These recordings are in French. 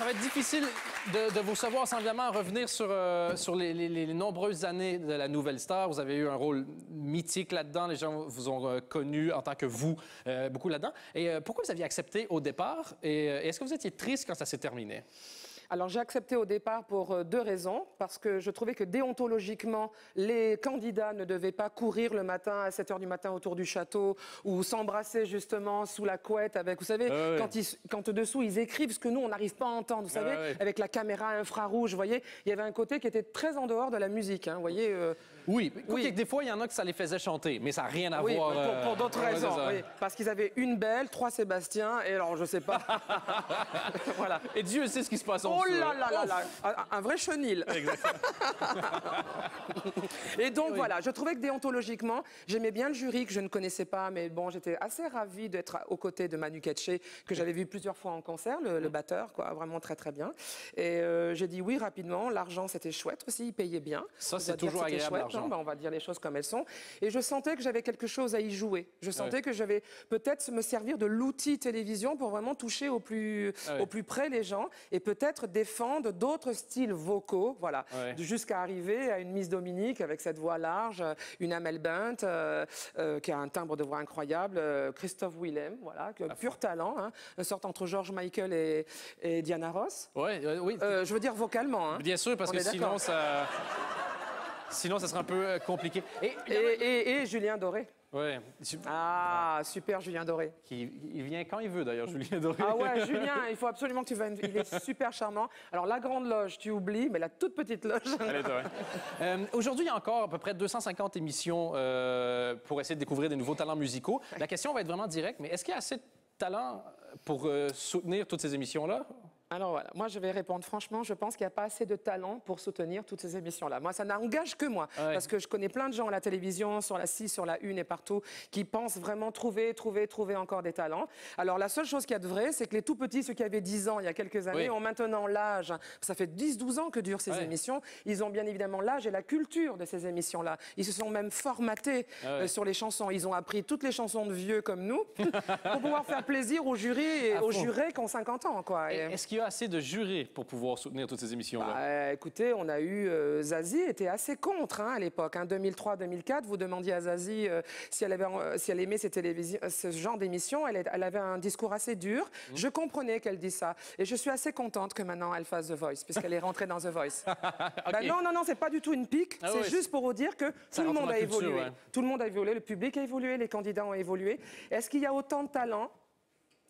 Ça va être difficile de vous savoir sans évidemment revenir sur les nombreuses années de la Nouvelle Star. Vous avez eu un rôle mythique là-dedans. Les gens vous ont connu en tant que vous beaucoup là-dedans. Et pourquoi vous aviez accepté au départ? Et est-ce que vous étiez triste quand ça s'est terminé? Alors j'ai accepté au départ pour deux raisons, parce que je trouvais que déontologiquement, les candidats ne devaient pas courir le matin à 7 h du matin autour du château ou s'embrasser justement sous la couette avec, vous savez, quand dessous ils écrivent ce que nous on n'arrive pas à entendre, vous savez, avec la caméra infrarouge, vous voyez, il y avait un côté qui était très en dehors de la musique, hein, vous voyez. Oui, des fois il y en a que ça les faisait chanter, mais ça n'a rien à voir. Pour d'autres raisons, oui, parce qu'ils avaient une Belle, 3 Sébastien, et alors je sais pas. Voilà. Et Dieu sait ce qui se passe en Oh là là là là, un vrai chenil. Exactement. Et donc voilà, je trouvais que déontologiquement, j'aimais bien le jury que je ne connaissais pas, mais bon, j'étais assez ravie d'être aux côtés de Manu Katché, que j'avais vu plusieurs fois en concert, le batteur, quoi, vraiment très très bien. Et j'ai dit oui rapidement, l'argent c'était chouette aussi, il payait bien. Ça c'est toujours agréable l'argent. On va dire les choses comme elles sont. Et je sentais que j'avais quelque chose à y jouer. Je sentais que j'avais peut-être me servir de l'outil télévision pour vraiment toucher au plus près les gens et peut-être défendre d'autres styles vocaux, voilà, jusqu'à arriver à une Miss Dominique avec cette voix large, une Amel Bent qui a un timbre de voix incroyable, Christophe Willem, voilà, pur talent, hein, une sorte entre George Michael et Diana Ross. Oui. Je veux dire vocalement. Hein. Bien sûr, parce que sinon ça... Sinon, ça serait un peu compliqué. Et Julien Doré. Oui. Ah, super Julien Doré. Il vient quand il veut, d'ailleurs, Julien Doré. Ah ouais, Julien, il faut absolument que tu viennes. Il est super charmant. Alors, la grande loge, tu oublies, mais la toute petite loge... Aujourd'hui, il y a encore à peu près 250 émissions pour essayer de découvrir des nouveaux talents musicaux. La question va être vraiment directe, mais est-ce qu'il y a assez de talent pour soutenir toutes ces émissions-là? Alors voilà, moi je vais répondre franchement, je pense qu'il n'y a pas assez de talent pour soutenir toutes ces émissions-là. Moi, ça n'engage que moi, parce que je connais plein de gens à la télévision, sur la 6, sur la 1 et partout, qui pensent vraiment trouver encore des talents. Alors la seule chose qu'il y a de vrai, c'est que les tout petits, ceux qui avaient 10 ans il y a quelques années, ont maintenant l'âge, ça fait 10-12 ans que durent ces émissions, ils ont bien évidemment l'âge et la culture de ces émissions-là. Ils se sont même formatés sur les chansons, ils ont appris toutes les chansons de vieux comme nous, pour pouvoir faire plaisir aux jurys et aux jurés qui ont 50 ans, quoi. Est-ce qu'il y a assez de jurés pour pouvoir soutenir toutes ces émissions-là? Écoutez, on a eu... Zazie était assez contre à l'époque. 2003-2004, vous demandiez à Zazie si elle aimait ce genre d'émission. Elle avait un discours assez dur. Je comprenais qu'elle dise ça. Et je suis assez contente que maintenant elle fasse The Voice, puisqu'elle est rentrée dans The Voice. Non, c'est pas du tout une pique. C'est juste pour vous dire que tout le monde a évolué. Tout le monde a évolué, le public a évolué, les candidats ont évolué. Est-ce qu'il y a autant de talent?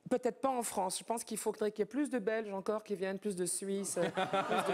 Peut-être pas en France. Je pense qu'il faudrait qu'il y ait plus de Belges encore qui viennent, plus de Suisses. Plus de...